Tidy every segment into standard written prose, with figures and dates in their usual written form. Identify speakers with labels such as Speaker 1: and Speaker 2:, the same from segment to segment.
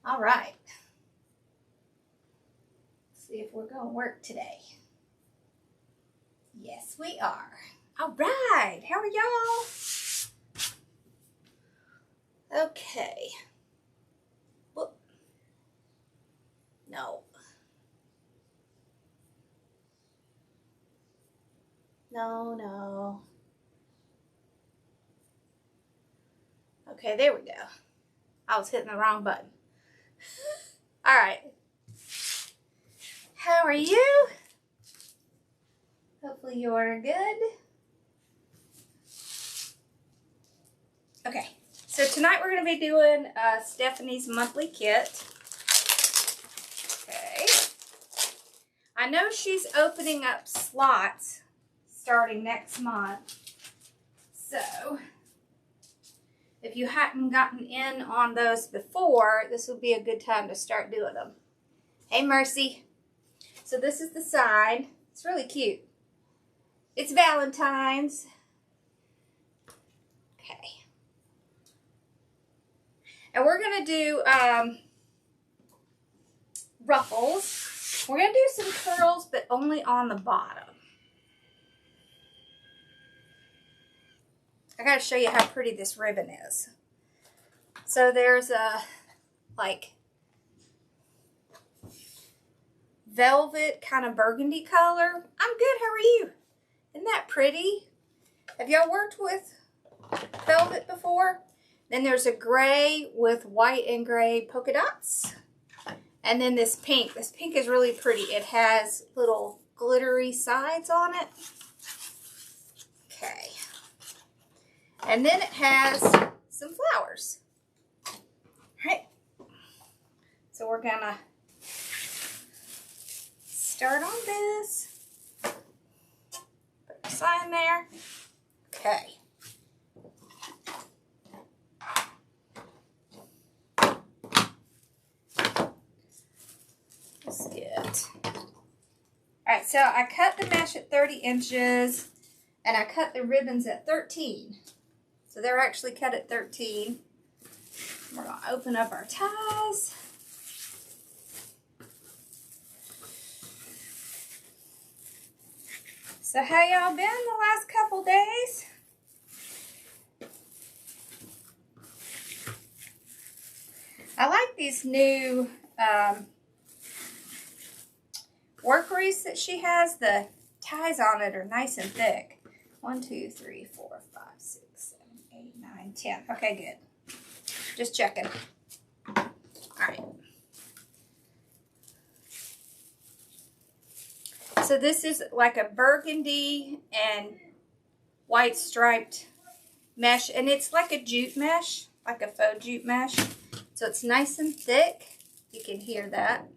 Speaker 1: All right. See if we're going to work today. Yes, we are. All right. How are y'all? Okay. Whoop. No. No. Okay, there we go. I was hitting the wrong button. All right. How are you? Hopefully you're good. Okay, so tonight we're going to be doing Stephanie's monthly kit. Okay. I know she's opening up slots starting next month. So, if you hadn't gotten in on those before, this would be a good time to start doing them. Hey, Mercy. So this is the side. It's really cute. It's Valentine's. Okay. And we're going to do ruffles. We're going to do some curls, but only on the bottom. I got to show you how pretty this ribbon is. So there's a, like, velvet kind of burgundy color. I'm good. How are you? Isn't that pretty? Have y'all worked with velvet before? Then there's a gray with white and gray polka dots. And then this pink. This pink is really pretty. It has little glittery sides on it. Okay. And then it has some flowers. All right. So we're going to start on this. Put the sign there. Okay. That's good. Alright, so I cut the mesh at 30 inches and I cut the ribbons at 13. So they're actually cut at 13. We're going to open up our ties. So how y'all been the last couple days? I like these new work wreaths that she has. The ties on it are nice and thick. 1, 2, 3, 4, 5, 6, 7, 8, 9, 10. Okay, good. Just checking. All right. So this is like a burgundy and white striped mesh, and it's like a jute mesh, like a faux jute mesh. So it's nice and thick. You can hear that.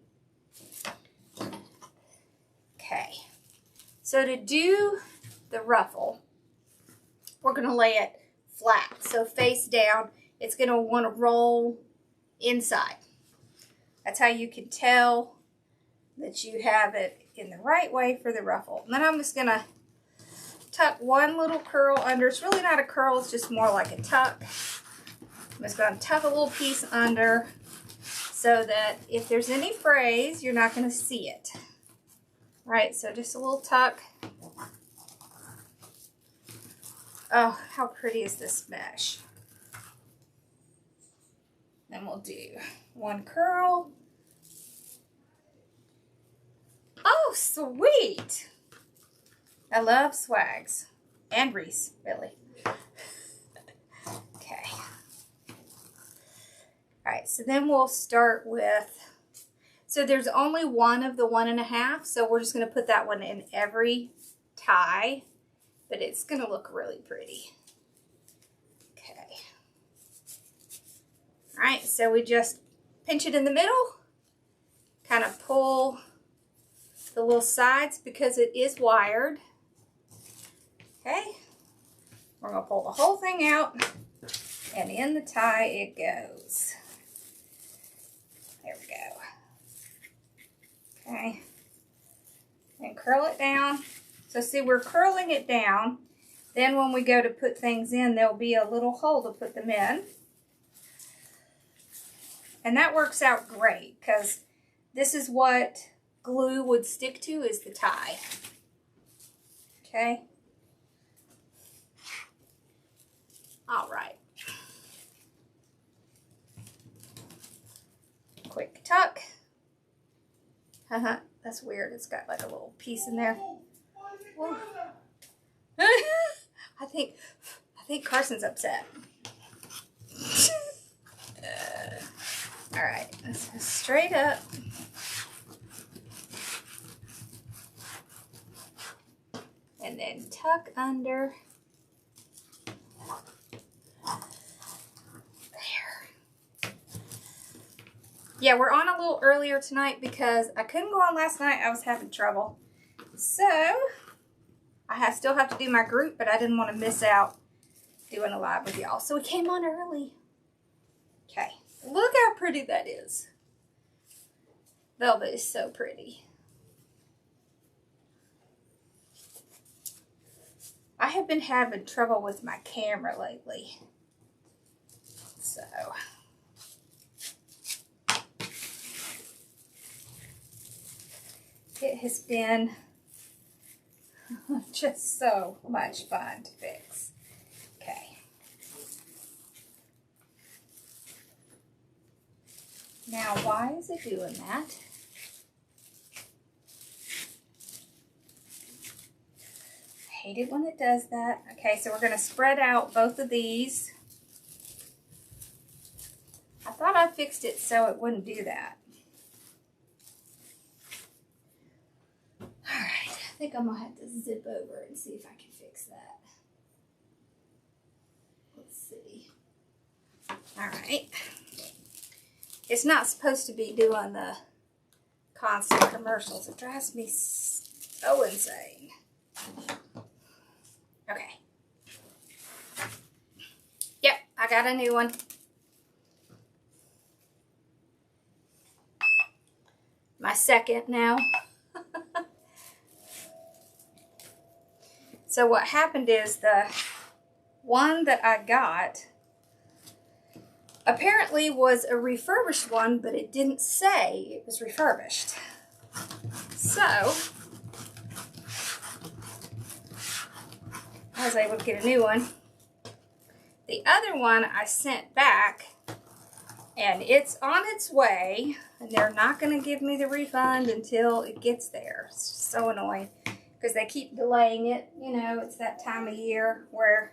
Speaker 1: Okay. So to do the ruffle, we're going to lay it flat. So face down. It's going to want to roll inside. That's how you can tell that you have it in the right way for the ruffle. And then I'm just going to tuck one little curl under. It's really not a curl, it's just more like a tuck. I'm just going to tuck a little piece under so that if there's any frays, you're not going to see it. Right, so just a little tuck. Oh, how pretty is this mesh? Then we'll do one curl. Oh, sweet. I love swags. And wreaths, really. Okay. Alright, so then we'll start with, so there's only one of the 1.5, so we're just going to put that one in every tie, but it's going to look really pretty. Okay. Alright, so we just pinch it in the middle, kind of pull the little sides because it is wired. Okay, we're going to pull the whole thing out, and in the tie it goes. There we go. Okay, and curl it down. So see, we're curling it down. Then when we go to put things in, there'll be a little hole to put them in. And that works out great because this is what glue would stick to, is the tie. Okay. All right. Quick tuck. That's weird. It's got like a little piece in there. I think Carson's upset. All right, let's go straight up. And then tuck under. There. Yeah, we're on a little earlier tonight because I couldn't go on last night. I was having trouble. So, I still have to do my group, but I didn't want to miss out doing a live with y'all. So we came on early. Okay, look how pretty that is. Velvet is so pretty. I have been having trouble with my camera lately. So, it has been just so much fun to fix. Okay. Now, why is it doing that? I hate it when it does that. Okay, so we're going to spread out both of these. I thought I fixed it so it wouldn't do that. Alright, I think I'm going to have to zip over and see if I can fix that. Let's see. Alright. It's not supposed to be doing the constant commercials. It drives me so insane. Okay. Yep, I got a new one. My second now. So what happened is the one that I got apparently was a refurbished one, but it didn't say it was refurbished. So I was able to get a new one. The other one I sent back, and it's on its way, and they're not going to give me the refund until it gets there. It's so annoying because they keep delaying it. You know, it's that time of year where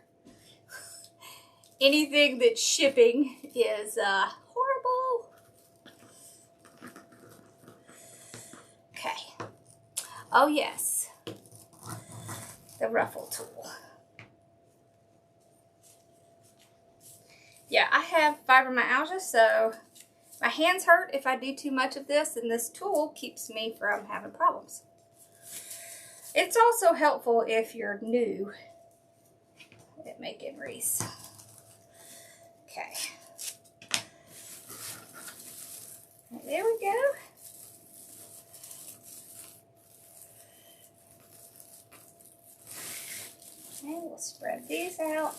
Speaker 1: anything that's shipping is horrible. Okay. Oh, yes. The ruffle tool. Yeah, I have fibromyalgia, so my hands hurt if I do too much of this, and this tool keeps me from having problems. It's also helpful if you're new at making wreaths. Okay. There we go. And we'll spread these out.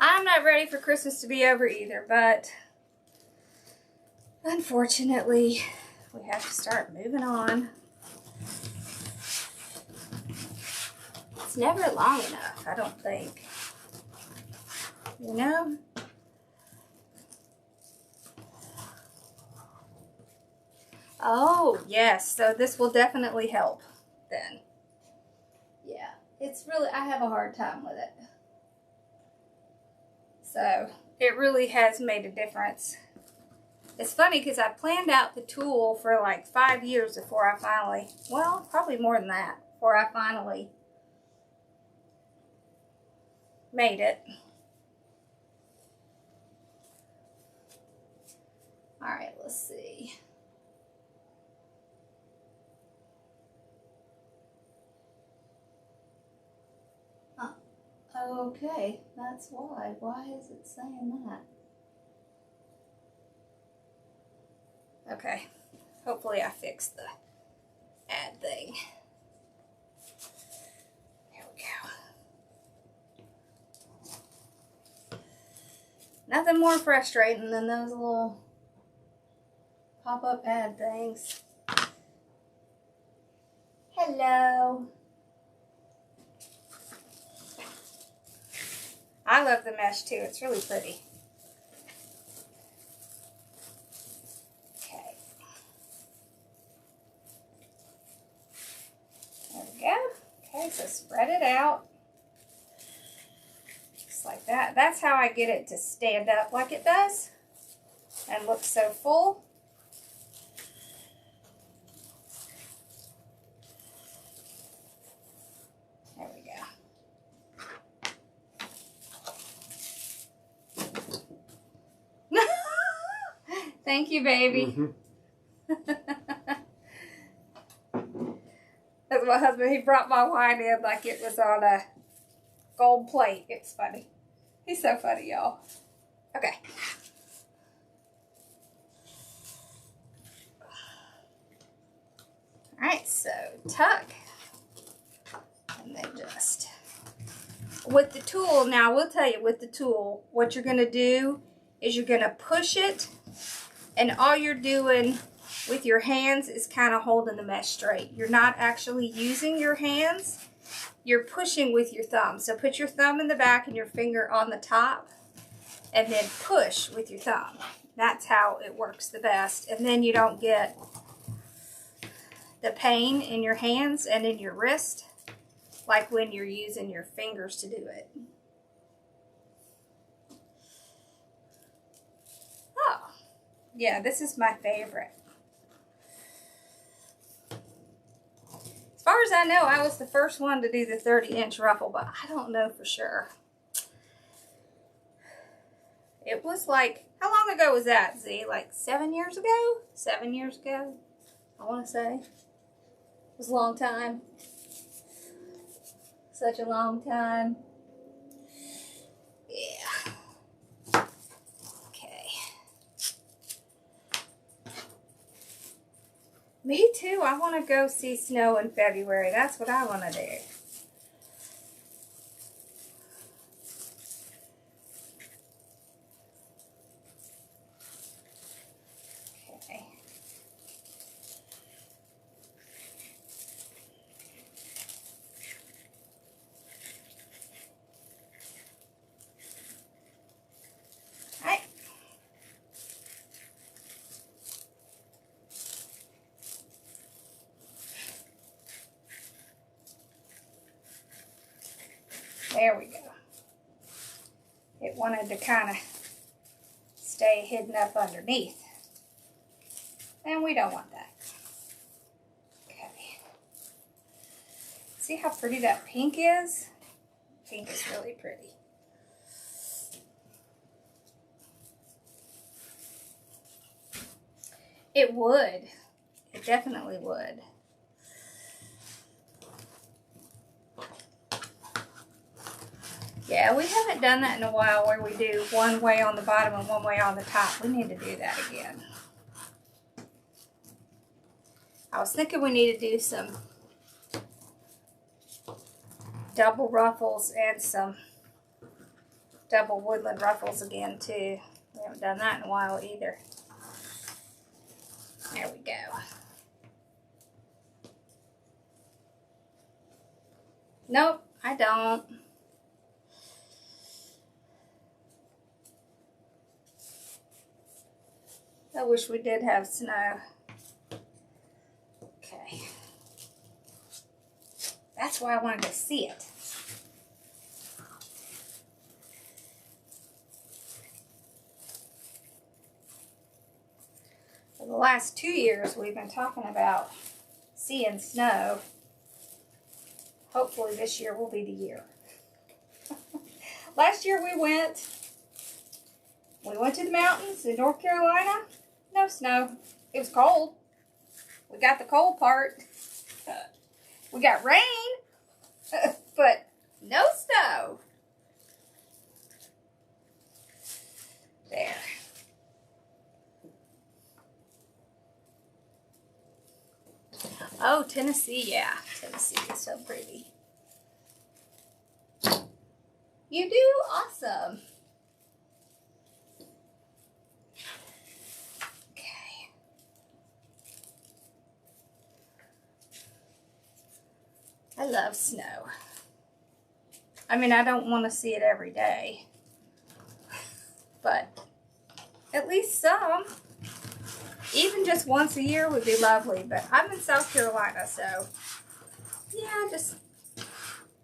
Speaker 1: I'm not ready for Christmas to be over either, but unfortunately, we have to start moving on. It's never long enough, I don't think. You know? Oh, yes. So this will definitely help then. Yeah. It's really, I have a hard time with it. So it really has made a difference. It's funny because I planned out the tool for like 5 years before I finally, well, probably more than that, before I finally made it. All right, let's see. Oh, Okay, that's why. Why is it saying that? Okay, hopefully I fixed the add thing. There we go. Nothing more frustrating than those little pop-up ad things. Hello. I love the mesh too. It's really pretty. Okay. There we go. Okay, so spread it out. Just like that. That's how I get it to stand up like it does and look so full. There we go. Thank you, baby.
Speaker 2: Mm-hmm.
Speaker 1: That's my husband. He brought my wine in like it was on a gold plate. It's funny. He's so funny, y'all. Okay. Alright, so tuck. And then just with the tool, now I will tell you with the tool, what you're going to do is you're going to push it, and all you're doing with your hands is kind of holding the mesh straight. You're not actually using your hands. You're pushing with your thumb. So put your thumb in the back and your finger on the top, and then push with your thumb. That's how it works the best. And then you don't get the pain in your hands and in your wrist like when you're using your fingers to do it. Oh, yeah, this is my favorite. As far as I know, I was the first one to do the 30-inch ruffle, but I don't know for sure. It was like, how long ago was that, Z? Like 7 years ago? 7 years ago, I want to say. It was a long time. Such a long time. Yeah. Okay. Me too. I want to go see snow in February. That's what I want to do. Okay. Alright. There we go. It wanted to kind of stay hidden up underneath. And we don't want that. Okay. See how pretty that pink is? Pink is really pretty. It would. It definitely would. Yeah, we haven't done that in a while where we do one way on the bottom and one way on the top. We need to do that again. I was thinking we need to do some double ruffles and some double woodland ruffles again too. We haven't done that in a while either. There we go. Nope, I don't. I wish we did have snow. Okay. That's why I wanted to see it. For the last 2 years, we've been talking about seeing snow. Hopefully this year will be the year. Last year we went to the mountains in North Carolina. No snow. It was cold. We got the cold part. We got rain, but no snow. Oh, Tennessee, yeah. Tennessee is so pretty. You do? Awesome. Okay. I love snow. I mean, I don't want to see it every day, but at least some. Even just once a year would be lovely, but I'm in South Carolina, so yeah, just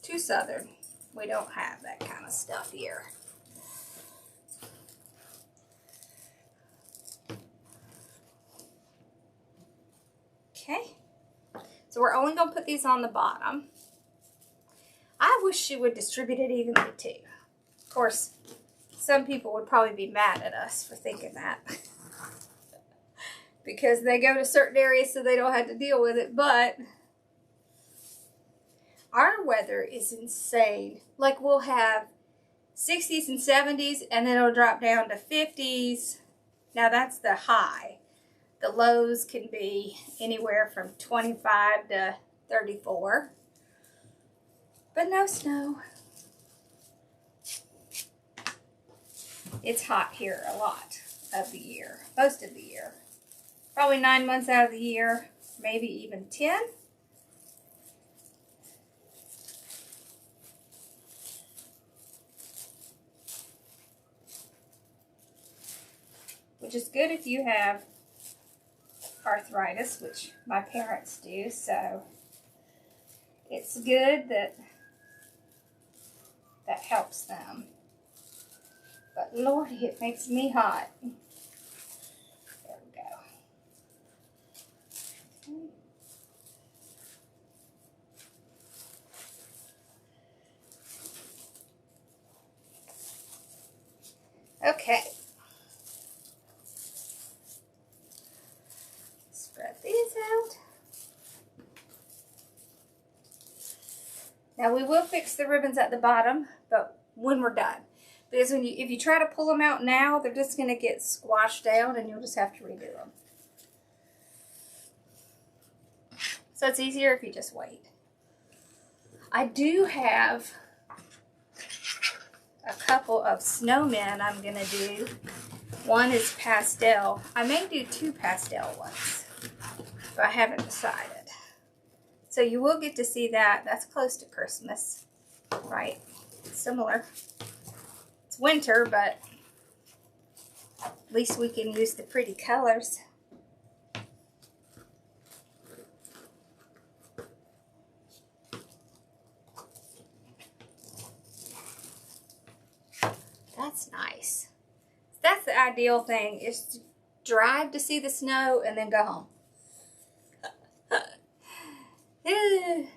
Speaker 1: too southern. We don't have that kind of stuff here. Okay, so we're only going to put these on the bottom. I wish she would distribute it evenly too. Of course, some people would probably be mad at us for thinking that. Because they go to certain areas so they don't have to deal with it, but our weather is insane. Like, we'll have 60s and 70s, and then it'll drop down to 50s. Now, that's the high. The lows can be anywhere from 25 to 34. But no snow. It's hot here a lot of the year, most of the year. Probably 9 months out of the year, maybe even 10. Which is good if you have arthritis, which my parents do, so it's good that that helps them. But Lordy, it makes me hot. There we go. Okay. Spread these out. Now we will fix the ribbons at the bottom, but when we're done. Because if you try to pull them out now, they're just going to get squashed down and you'll just have to redo them. So it's easier if you just wait. I do have a couple of snowmen I'm going to do. One is pastel. I may do 2 pastel ones, but I haven't decided. So you will get to see that. That's close to Christmas, right? It's similar. It's winter, but at least we can use the pretty colors. That's nice. That's the ideal thing, is to drive to see the snow and then go home. Okay.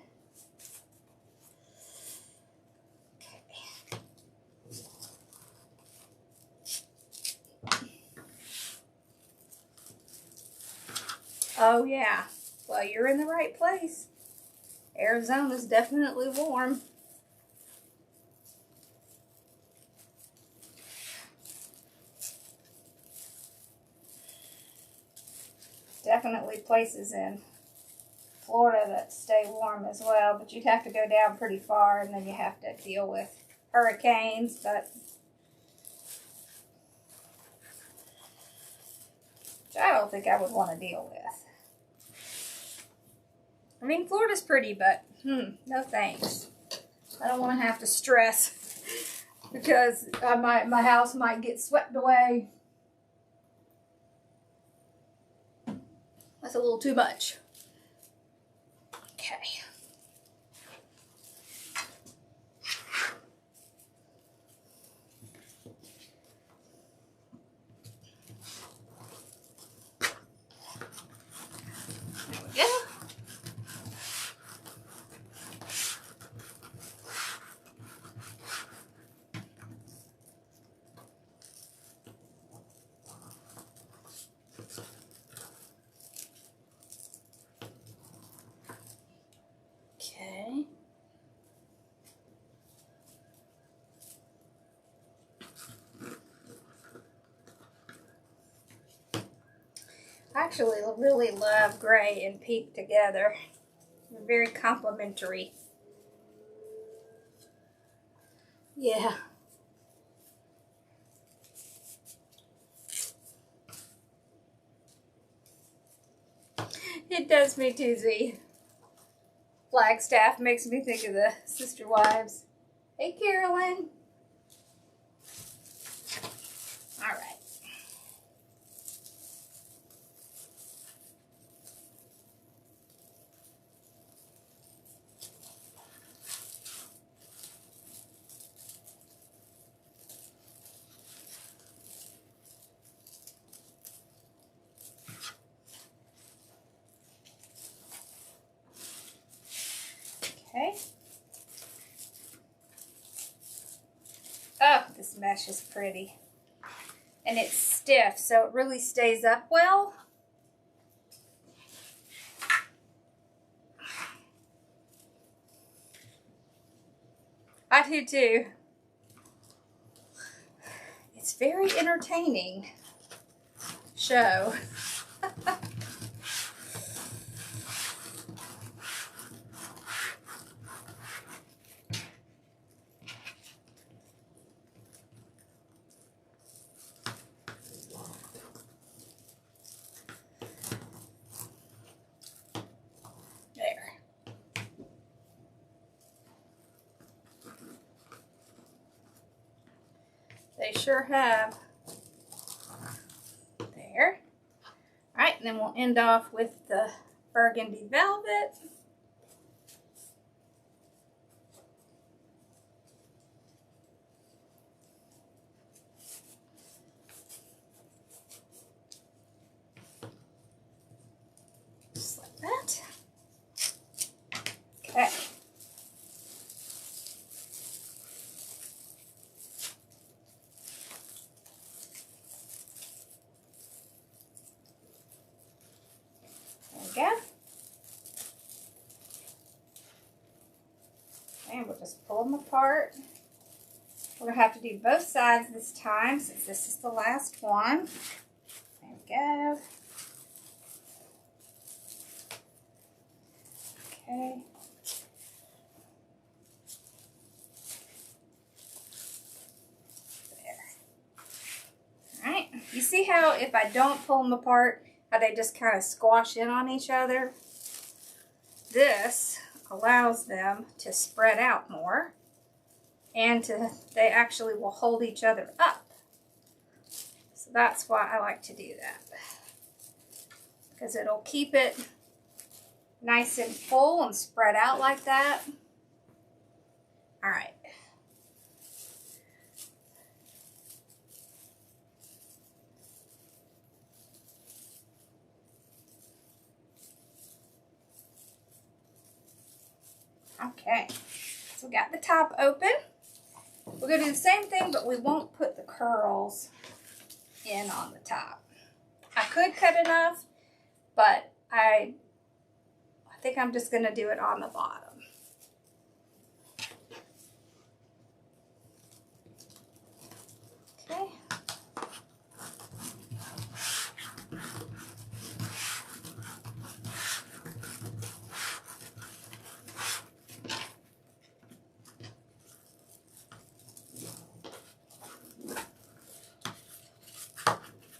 Speaker 1: Oh yeah, well, you're in the right place. Arizona's definitely warm. Definitely places in Florida that stay warm as well, but you'd have to go down pretty far and then you have to deal with hurricanes, but which I don't think I would want to deal with. I mean, Florida's pretty, but no thanks. I don't want to have to stress because my house might get swept away. That's a little too much. Okay. There we go. Okay. I actually really love gray and pink together. very complimentary. Yeah. It does me too, Z. Flagstaff makes me think of the Sister Wives. Hey, Carolyn. All right. Okay. Oh, this mesh is pretty. And it's stiff, so it really stays up well. I do too. It's very entertaining show. They sure have. There. Alright, and then we'll end off with the burgundy velvet. Just like that. Okay. There we go. And we'll just pull them apart. We're going to have to do both sides this time since this is the last one. There we go. Okay. There. Alright. You see how if I don't pull them apart, how they just kind of squash in on each other? This allows them to spread out more, and they actually will hold each other up. So that's why I like to do that, because it'll keep it nice and full and spread out like that. All right. Okay, so we got the top open. We're going to do the same thing, but we won't put the curls in on the top. I could cut enough, but I think I'm just going to do it on the bottom. Okay.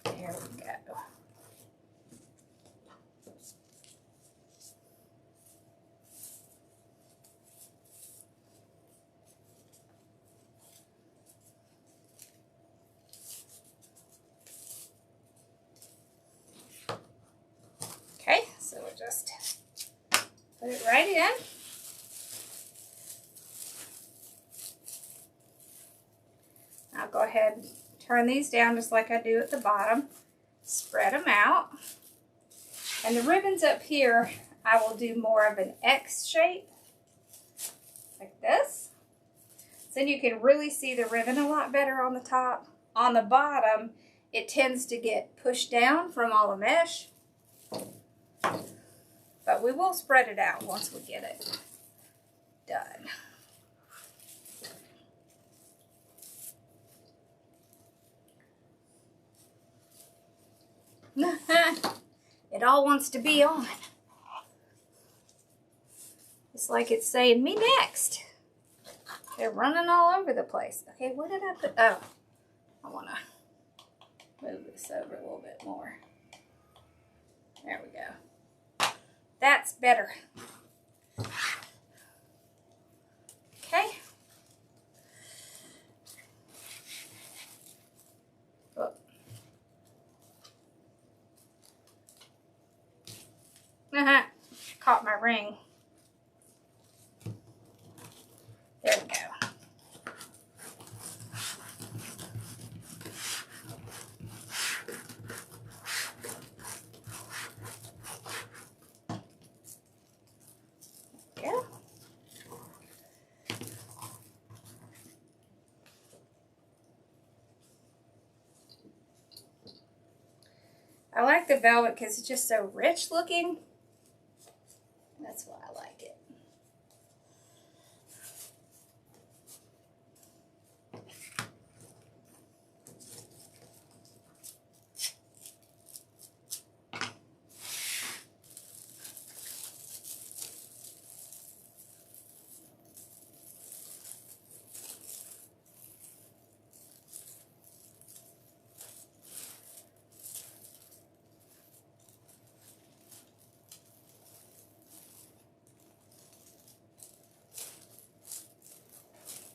Speaker 1: There we go. Okay, so we'll just put it right in. I'll go ahead and turn these down just like I do at the bottom. Spread them out. And the ribbons up here, I will do more of an X shape, like this. So then you can really see the ribbon a lot better on the top. On the bottom, it tends to get pushed down from all the mesh. But we will spread it out once we get it done. It all wants to be on. It's like it's saying me next. They're running all over the place. Okay, what did I put? Oh, I want to move this over a little bit more. There we go. That's better. Okay. Oh. Caught my ring. There we go. Yeah. I like the velvet because it's just so rich looking. That's why I like it.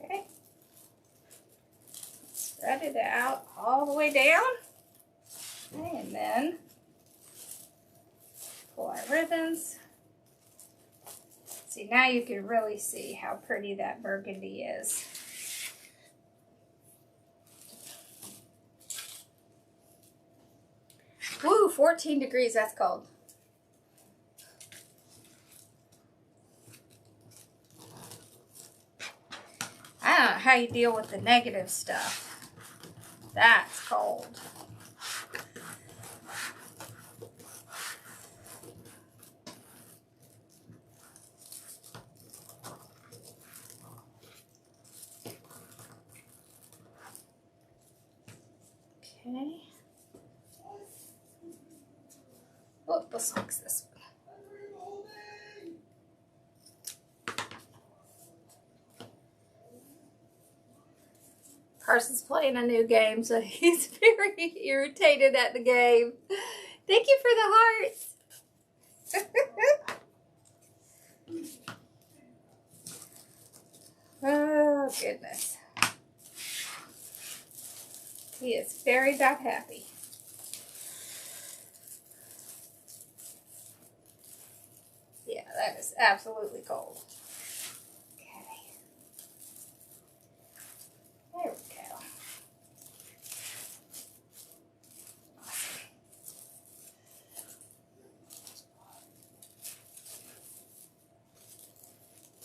Speaker 1: Okay. Spread it out all the way down. Okay, and then pull our ribbons. See, now you can really see how pretty that burgundy is. Woo, 14 degrees, that's cold. I don't know how you deal with the negative stuff. That's cold. Okay. Oh, let's fix this one. Carson's playing a new game, so he's very irritated at the game. Thank you for the hearts. Oh, goodness. He is very not happy. Yeah, that is absolutely cold. Okay. There we go. Awesome.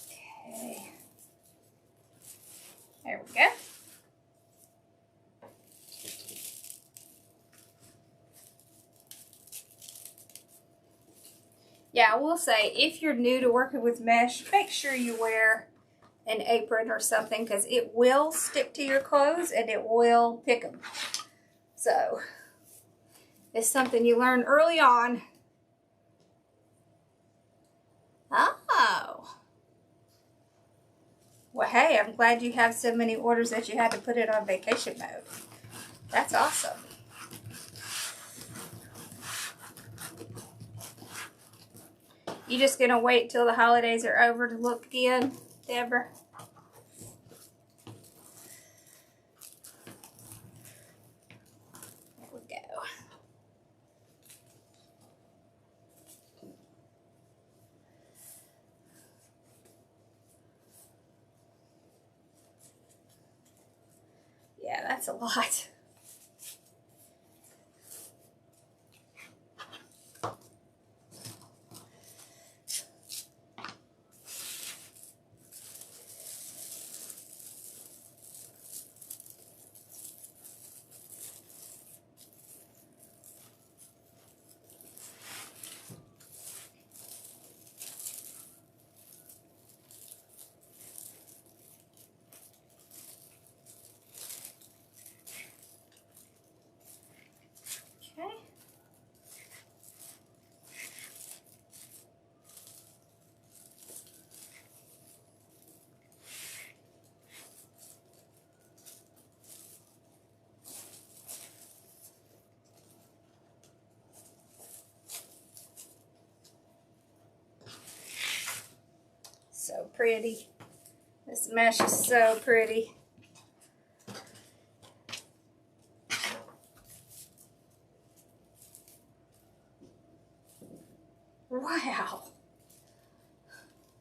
Speaker 1: Okay. There we go. Yeah, I will say, if you're new to working with mesh, make sure you wear an apron or something, because it will stick to your clothes and it will pick them. So, it's something you learn early on. Oh. Well, hey, I'm glad you have so many orders that you had to put it on vacation mode. That's awesome. You just gonna wait till the holidays are over to look again, Deborah? There we go. Yeah, that's a lot. pretty. This mesh is so pretty. Wow.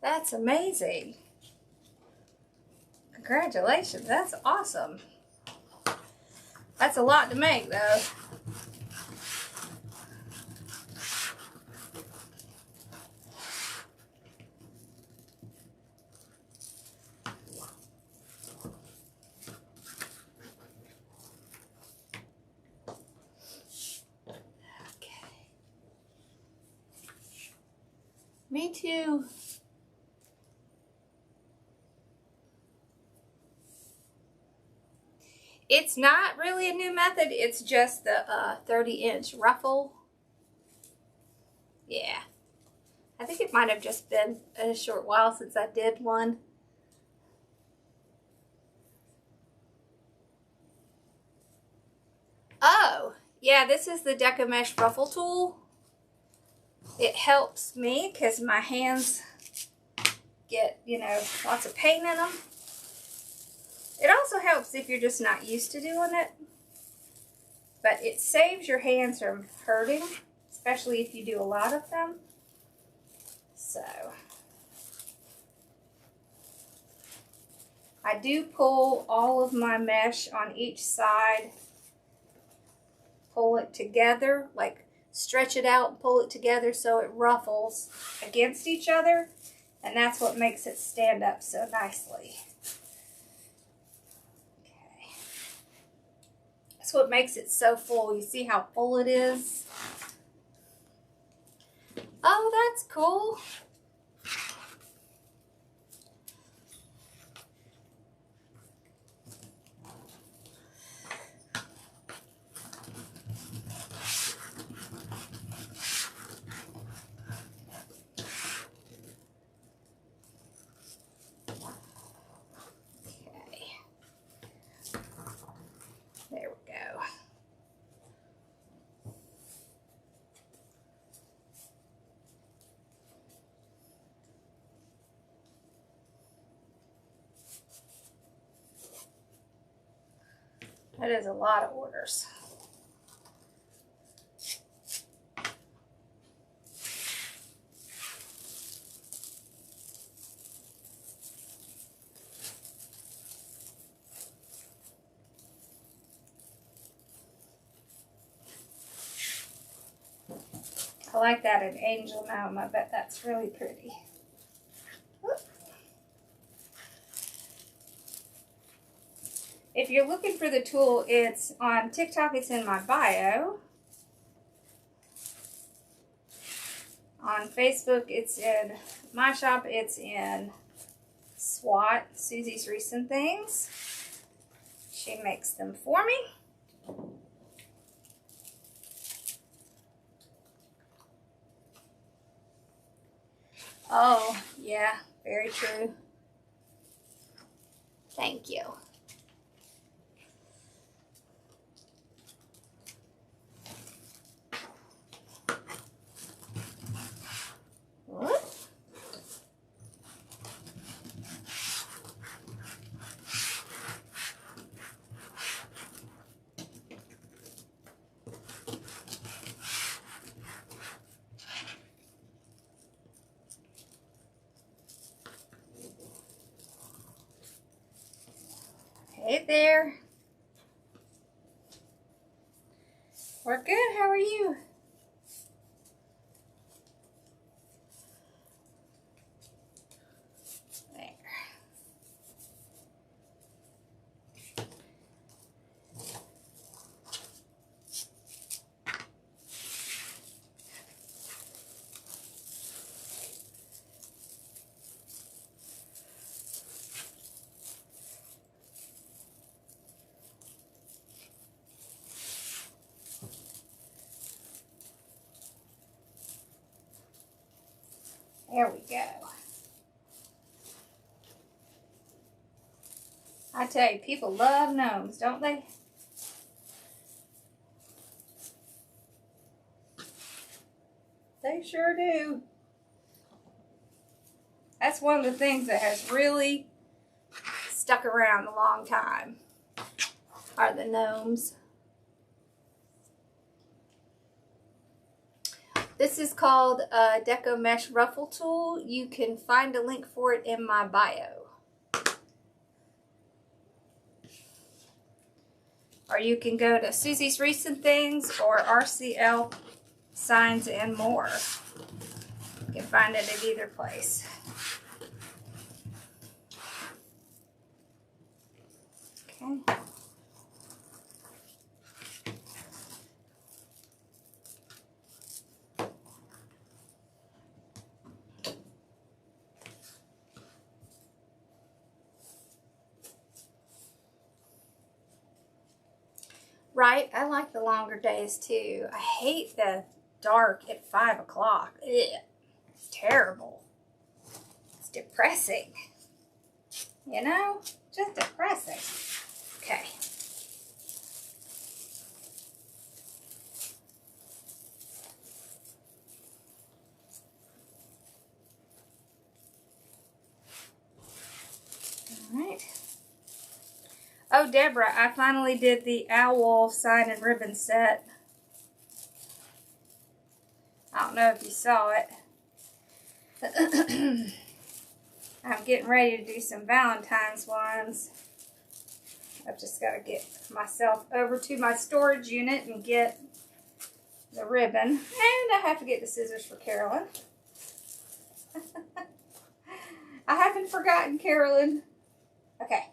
Speaker 1: That's amazing. Congratulations, that's awesome. That's a lot to make though. Me too. It's not really a new method. It's just the 30-inch ruffle. Yeah. I think it might have just been a short while since I did one. Oh, yeah, this is the Deco Mesh Ruffle Tool. It helps me because my hands get, you know, lots of paint in them. It also helps if you're just not used to doing it. But it saves your hands from hurting, especially if you do a lot of them. So, I do pull all of my mesh on each side. Pull it together, like stretch it out and pull it together so it ruffles against each other, and that's what makes it stand up so nicely. Okay. That's what makes it so full. You see how full it is? Oh, that's cool. There we go. That is a lot of orders. I like that in Angel Gnome. I bet that's really pretty. Whoop. If you're looking for the tool, it's on TikTok, it's in my bio. On Facebook, it's in my shop, it's in SWAT, Susie's Recent Things. She makes them for me. Oh, yeah, very true. Thank you. What? Hey there. We're good. How are you? There. There we go. I tell you, people love gnomes, don't they? They sure do. That's one of the things that has really stuck around a long time, are the gnomes. This is called a Deco Mesh Ruffle Tool. You can find a link for it in my bio. Or you can go to Susie's Recent Things or RCL Signs and More. You can find it at either place. Okay. Right, I like the longer days too. I hate the dark at 5 o'clock. It's terrible. It's depressing. You know, just depressing. Okay. All right. Oh, Deborah, I finally did the owl sign and ribbon set. I don't know if you saw it. I'm getting ready to do some Valentine's ones. I've just got to get myself over to my storage unit and get the ribbon. And I have to get the scissors for Carolyn. I haven't forgotten Carolyn. Okay.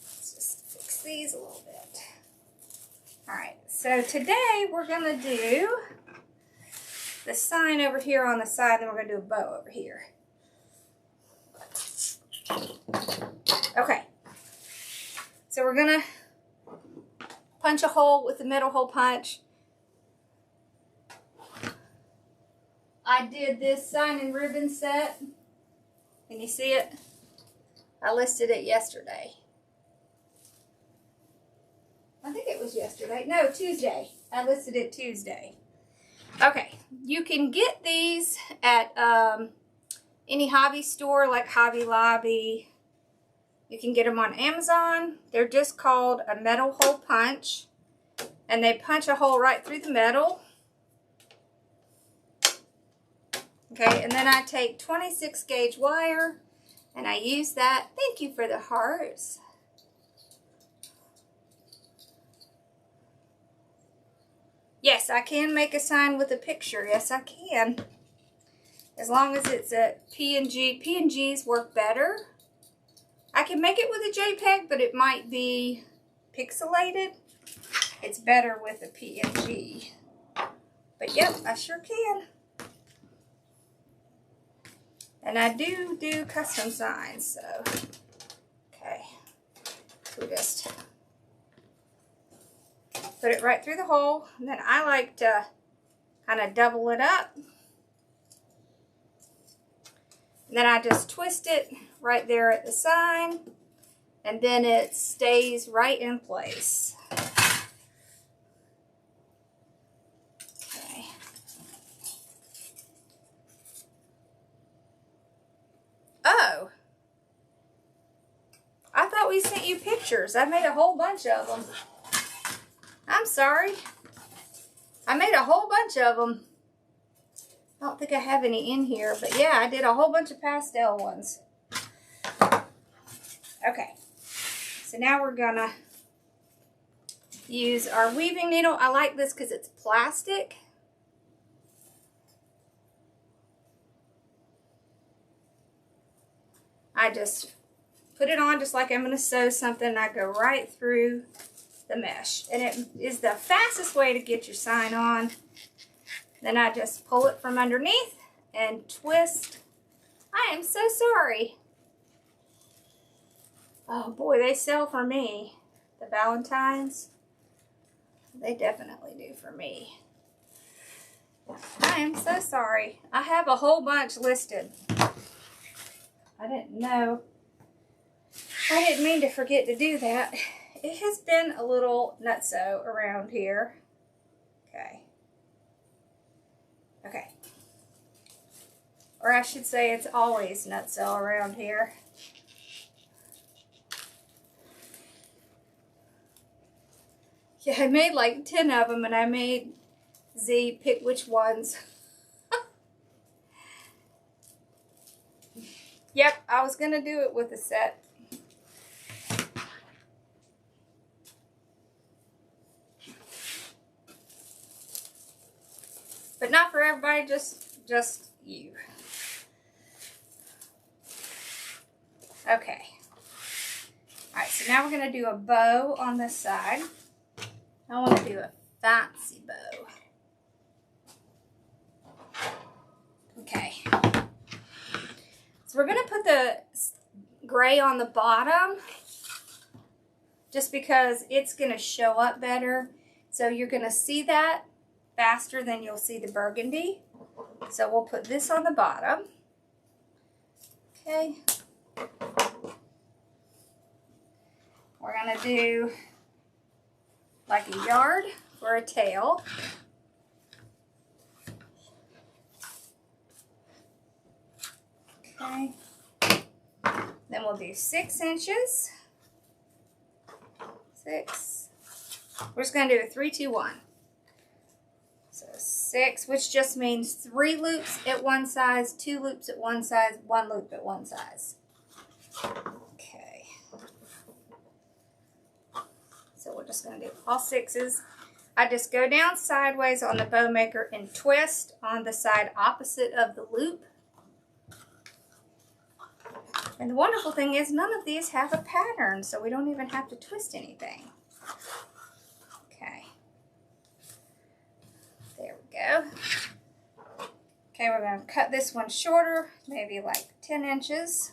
Speaker 1: Let's just fix these a little bit. Alright, so today we're going to do the sign over here on the side, then we're going to do a bow over here. Okay. So we're going to punch a hole with the middle hole punch. I did this sign and ribbon set. Can you see it? I listed it yesterday. I think it was yesterday. No, Tuesday. I listed it Tuesday. Okay. You can get these at any hobby store like Hobby Lobby. You can get them on Amazon. They're just called a metal hole punch. And they punch a hole right through the metal. Okay, and then I take 26 gauge wire and I use that. Thank you for the hearts. Yes, I can make a sign with a picture. Yes, I can. As long as it's a PNG. PNGs work better. I can make it with a JPEG, but it might be pixelated. It's better with a PNG. But yep, I sure can. And I do custom signs, so. Okay. So we just put it right through the hole. And then I like to kind of double it up. And then I just twist it right there at the sign. And then it stays right in place. Okay. Oh. I thought we sent you pictures. I made a whole bunch of them. I'm sorry. I made a whole bunch of them. I don't think I have any in here, but yeah, I did a whole bunch of pastel ones. Okay, so now we're gonna use our weaving needle. I like this because it's plastic. I just put it on just like I'm gonna sew something, and I go right through the mesh. And it is the fastest way to get your sign on. Then I just pull it from underneath and twist. I am so sorry. Oh boy, they sell for me. The Valentines. They definitely do for me. I am so sorry. I have a whole bunch listed. I didn't know. I didn't mean to forget to do that. It has been a little nutso around here. Okay. Okay. Or I should say it's always nutso around here. Yeah, I made like 10 of them, and I made Z pick which ones. Yep, I was going to do it with a set. But not for everybody, just you. Okay. Alright, so now we're going to do a bow on this side. I want to do a fancy bow. Okay. So we're going to put the gray on the bottom just because it's going to show up better. So you're going to see that faster than you'll see the burgundy. So we'll put this on the bottom. Okay. We're going to do like a yard for a tail. Okay. Then we'll do 6 inches. 6. We're just going to do a 3, 2, 1. So 6, which just means 3 loops at one size, 2 loops at one size, 1 loop at one size. Okay. So we're just going to do all 6s. I just go down sideways on the bow maker and twist on the side opposite of the loop. And the wonderful thing is none of these have a pattern, so we don't even have to twist anything. Okay. There we go. Okay, we're going to cut this one shorter, maybe like 10 inches.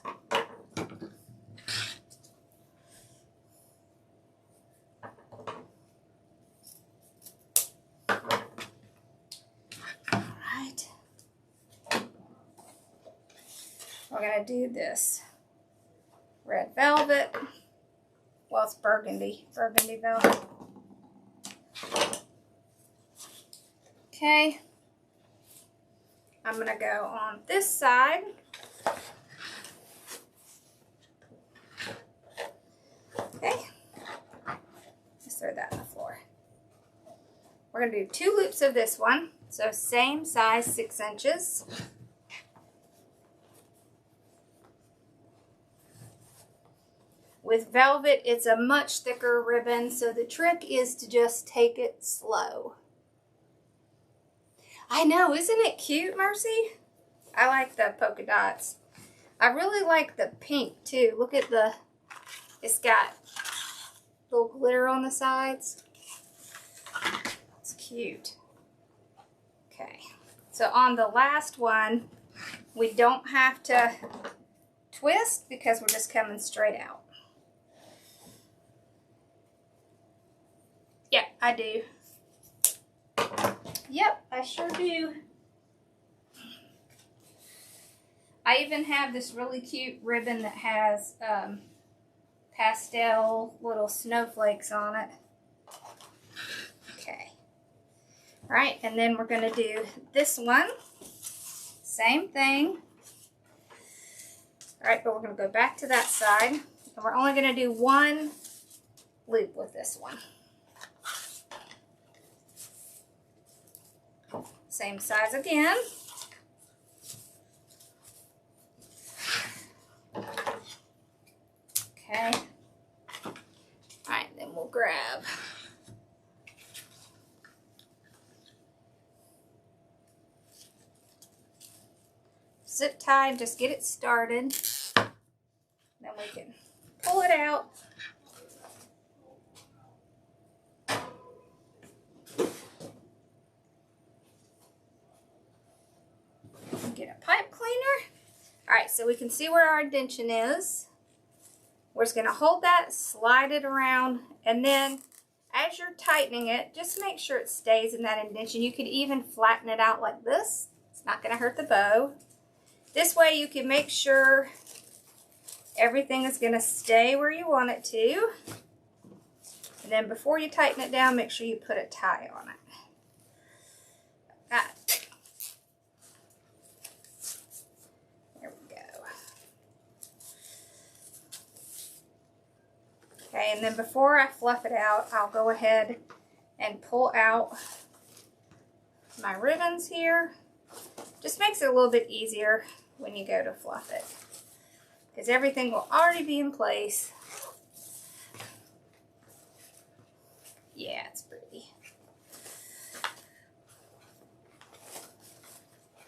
Speaker 1: Alright. We're going to do this red velvet. Well, it's burgundy velvet. Okay. I'm going to go on this side. Okay. Just throw that on the floor. We're going to do 2 loops of this one. So same size, 6 inches. With velvet, it's a much thicker ribbon, so the trick is to just take it slow. I know, isn't it cute, Mercy? I like the polka dots. I really like the pink, too. Look at the, it's got little glitter on the sides. It's cute. Okay, so on the last one, we don't have to twist because we're just coming straight out. Yep, I do. Yep, I sure do. I even have this really cute ribbon that has pastel little snowflakes on it. Okay. All right, and then we're going to do this one. Same thing. All right, but we're going to go back to that side. And we're only going to do 1 loop with this one. Same size again. Okay. All right, then we'll grab zip tie, just get it started. Then we can pull it out. Get a pipe cleaner. All right, so we can see where our indention is. We're just going to hold that, slide it around, and then as you're tightening it, just make sure it stays in that indention. You could even flatten it out like this. It's not going to hurt the bow. This way you can make sure everything is going to stay where you want it to. And then before you tighten it down, make sure you put a tie on it. Like that. Okay, and then before I fluff it out, I'll go ahead and pull out my ribbons here. Just makes it a little bit easier when you go to fluff it, because everything will already be in place. Yeah, it's pretty.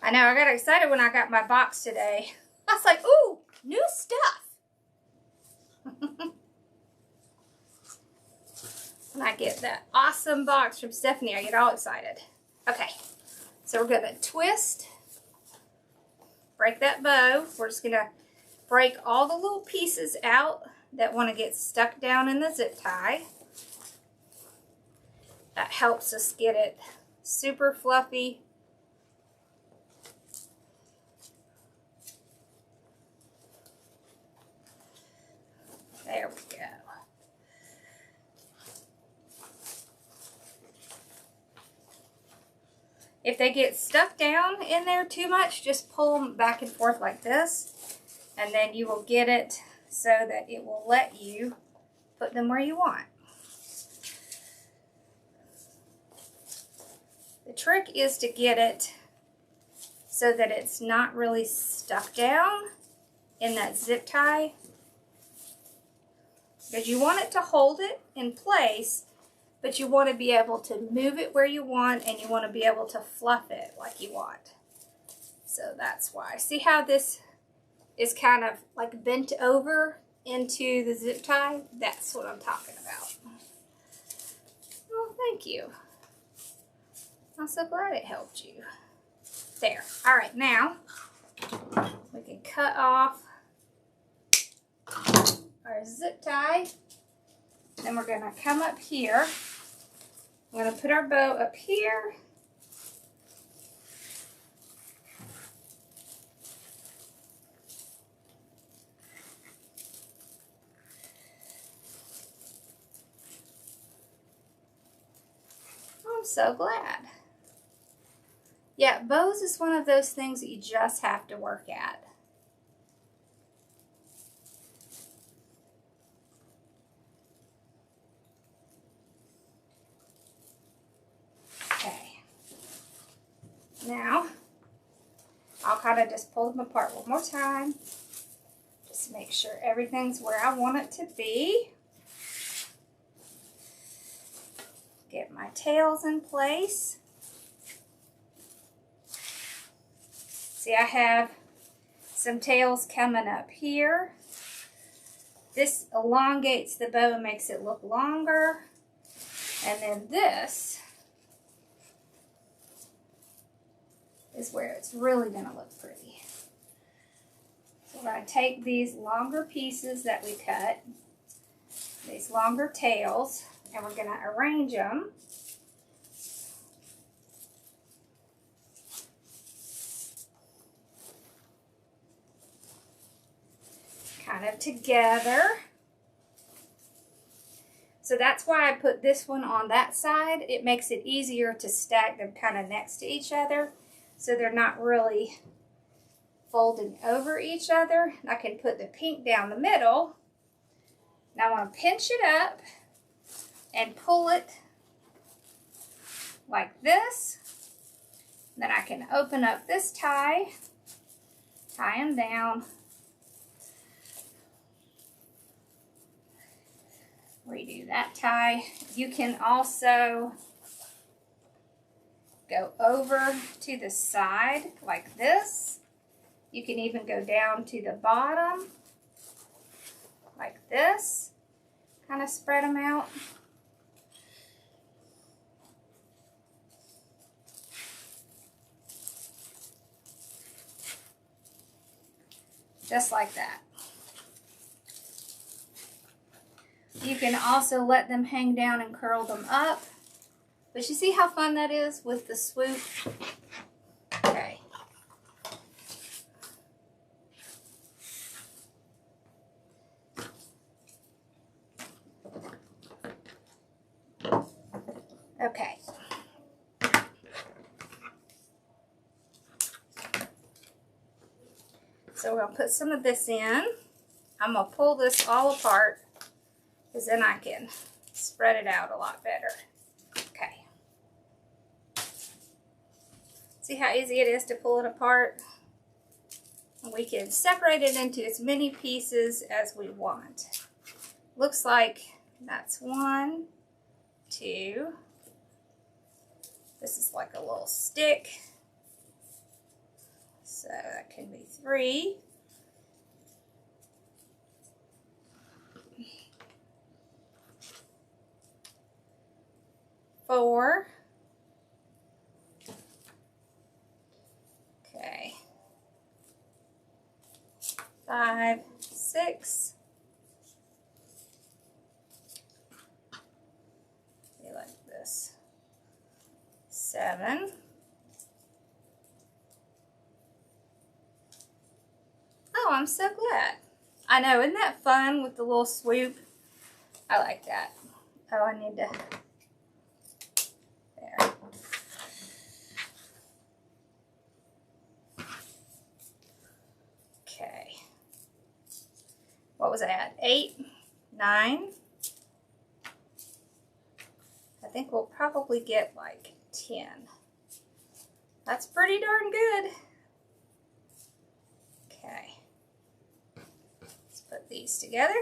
Speaker 1: I know, I got excited when I got my box today. I was like, ooh, new stuff. When I get that awesome box from Stephanie, I get all excited. Okay, so we're gonna twist, break that bow. We're just gonna break all the little pieces out that want to get stuck down in the zip tie. That helps us get it super fluffy. There we go. If they get stuck down in there too much, just pull them back and forth like this, and then you will get it so that it will let you put them where you want. The trick is to get it so that it's not really stuck down in that zip tie, because you want it to hold it in place, but you want to be able to move it where you want, and you want to be able to fluff it like you want. So that's why. See how this is kind of like bent over into the zip tie? That's what I'm talking about. Oh, thank you. I'm so glad it helped you. There. All right, now we can cut off our zip tie. Then we're going to come up here. I'm going to put our bow up here. I'm so glad. Yeah, bows is one of those things that you just have to work at. Now, I'll kind of just pull them apart one more time. Just make sure everything's where I want it to be. Get my tails in place. See, I have some tails coming up here. This elongates the bow and makes it look longer. And then this is where it's really going to look pretty. So we're going to take these longer pieces that we cut, these longer tails, and we're going to arrange them kind of together. So that's why I put this one on that side. It makes it easier to stack them kind of next to each other, so they're not really folding over each other. I can put the pink down the middle. Now I want to pinch it up and pull it like this. Then I can open up this tie, tie them down, redo that tie. You can also go over to the side like this. You can even go down to the bottom like this. Kind of spread them out. Just like that. You can also let them hang down and curl them up. But you see how fun that is with the swoop? Okay. Okay. So we're going to put some of this in. I'm going to pull this all apart because then I can spread it out a lot better. Okay. See how easy it is to pull it apart? We can separate it into as many pieces as we want. Looks like that's 1, 2. This is like a little stick. So that can be 3. 4. Okay. 5, 6. Be like this. 7. Oh, I'm so glad. I know, isn't that fun with the little swoop? I like that. Oh, I need to... There. Okay. What was I at? 8, 9. I think we'll probably get like 10. That's pretty darn good. Okay. Let's put these together.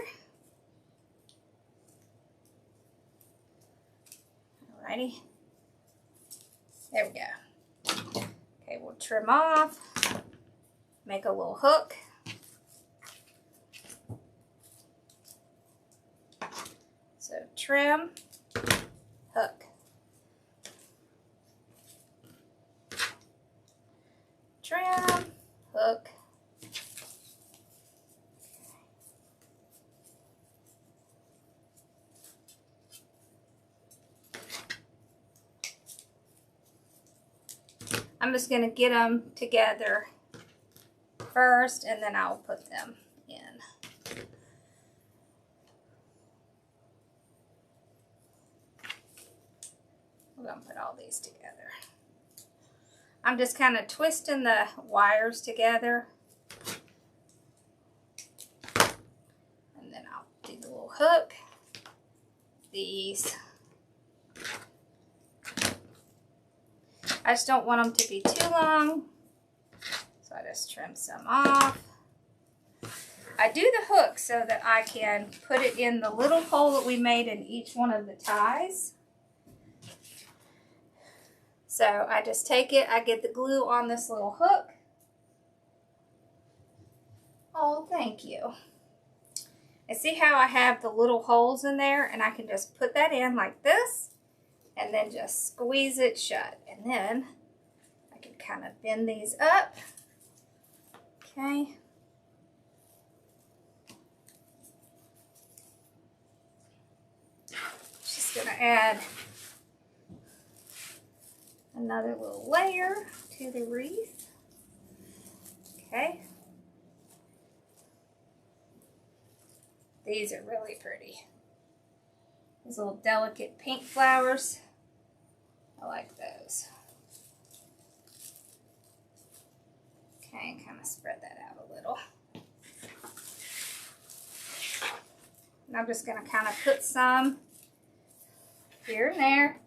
Speaker 1: Alrighty. There we go. Okay, we'll trim off. Make a little hook. So trim, hook. Trim, hook. I'm just going to get them together first, and then I'll put them in. We're going to put all these together. I'm just kind of twisting the wires together. And then I'll do the little hook. These. I just don't want them to be too long. So I just trim some off. I do the hook so that I can put it in the little hole that we made in each one of the ties. So I just take it, I get the glue on this little hook. Oh, thank you. And see how I have the little holes in there, and I can just put that in like this and then just squeeze it shut. And then I can kind of bend these up. Okay. Just gonna add another little layer to the wreath. Okay. These are really pretty. These little delicate pink flowers. I like those. Okay, and kind of spread that out a little. And I'm just going to kind of put some here and there.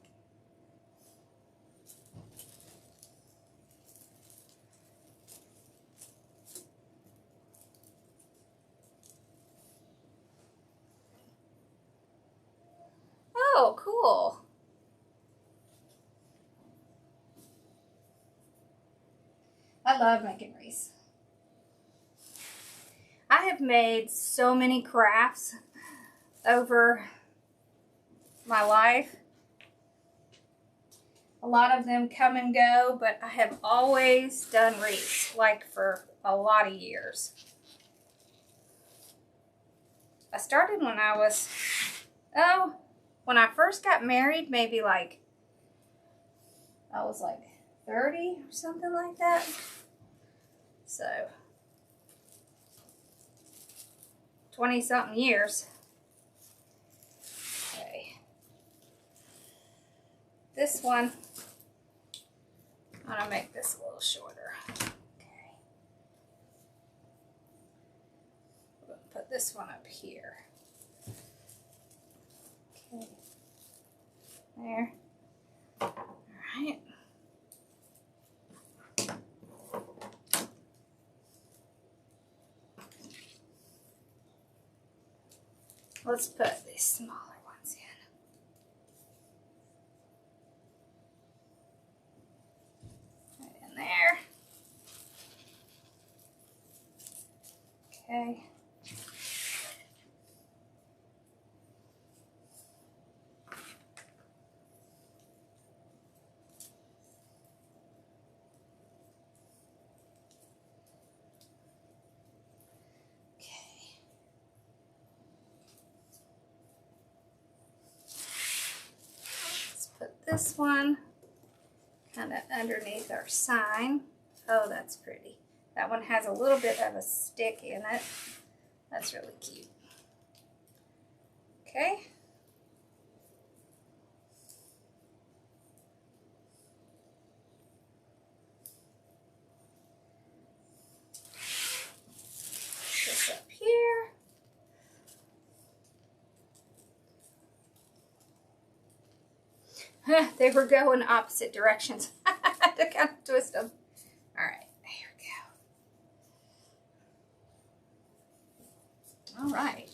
Speaker 1: Oh, cool. I love making wreaths. I have made so many crafts over my life. A lot of them come and go, but I have always done wreaths, like for a lot of years. I started when I was, when I first got married, maybe like, I was like 30 or something like that. So, 20-something years. Okay. This one, I'm gonna make this a little shorter. Okay. I'm gonna put this one up here. There. All right. Let's put these smaller ones in. Right in there. Okay. This one kind of underneath our sign. Oh, that's pretty. That one has a little bit of a stick in it. That's really cute. Okay. This up here. They were going opposite directions. I had to kind of twist them. All right, there we go. All right.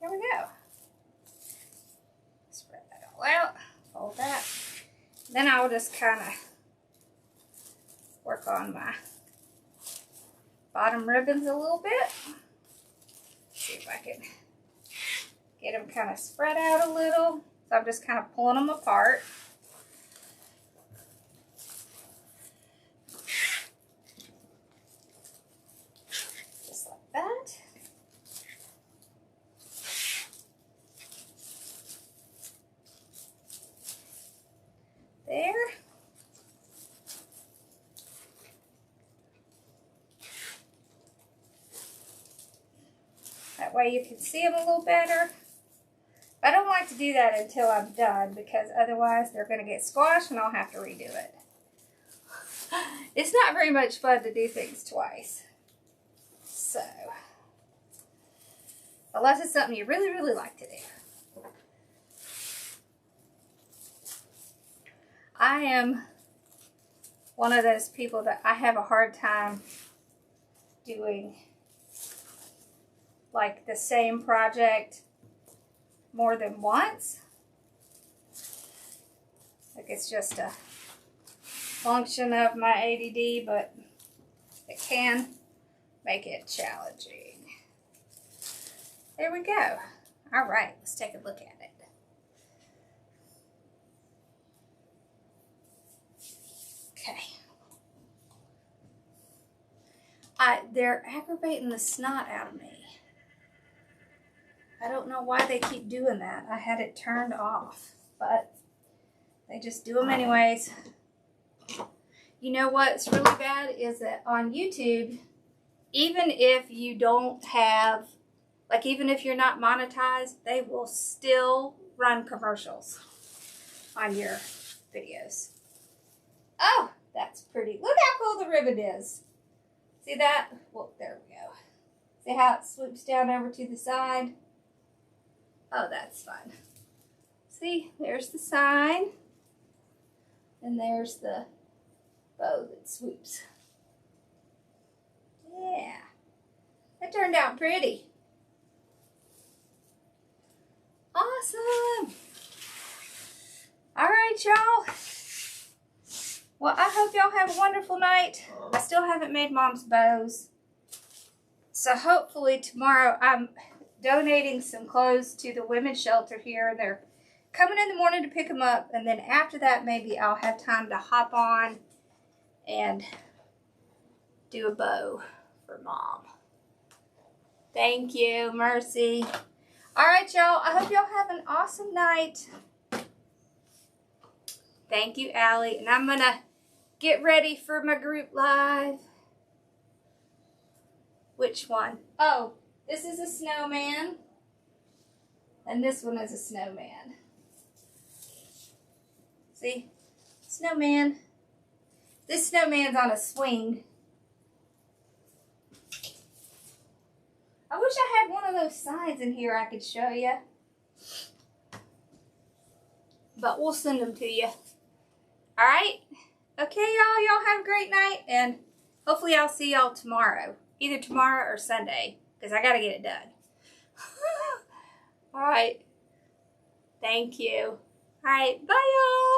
Speaker 1: There we go. Spread that all out. Fold that. Then I'll just kind of work on my bottom ribbons a little bit. See if I can get them kind of spread out a little. So I'm just kind of pulling them apart. Just like that. There. That way you can see them a little better. I don't like to do that until I'm done because otherwise they're going to get squashed and I'll have to redo it. It's not very much fun to do things twice. So, unless it's something you really, really like to do. I am one of those people that I have a hard time doing like the same project more than once. Like it's just a function of my ADD, but it can make it challenging. There we go. All right, let's take a look at it. Okay. They're aggravating the snot out of me. I don't know why they keep doing that. I had it turned off, but they just do them anyways. You know what's really bad is that on YouTube, even if you don't have, like even if you're not monetized, they will still run commercials on your videos. Oh, that's pretty. Look how cool the ribbon is. See that? Well, there we go. See how it swoops down over to the side? Oh, that's fun. See, there's the sign. And there's the bow that swoops. Yeah. That turned out pretty. Awesome. All right, y'all. Well, I hope y'all have a wonderful night. I still haven't made Mom's bows. So hopefully tomorrow I'm donating some clothes to the women's shelter here. They're coming in the morning to pick them up. And then after that, maybe I'll have time to hop on and do a bow for Mom. Thank you, Mercy. All right, y'all. I hope y'all have an awesome night. Thank you, Allie. And I'm going to get ready for my group live. Which one? Oh, this is a snowman. And this one is a snowman. See? Snowman. This snowman's on a swing. I wish I had one of those signs in here I could show you. But we'll send them to you. Alright? Okay, y'all. Y'all have a great night. And hopefully I'll see y'all tomorrow. Either tomorrow or Sunday. Because I got to get it done. Alright. Thank you. Alright. Bye, y'all.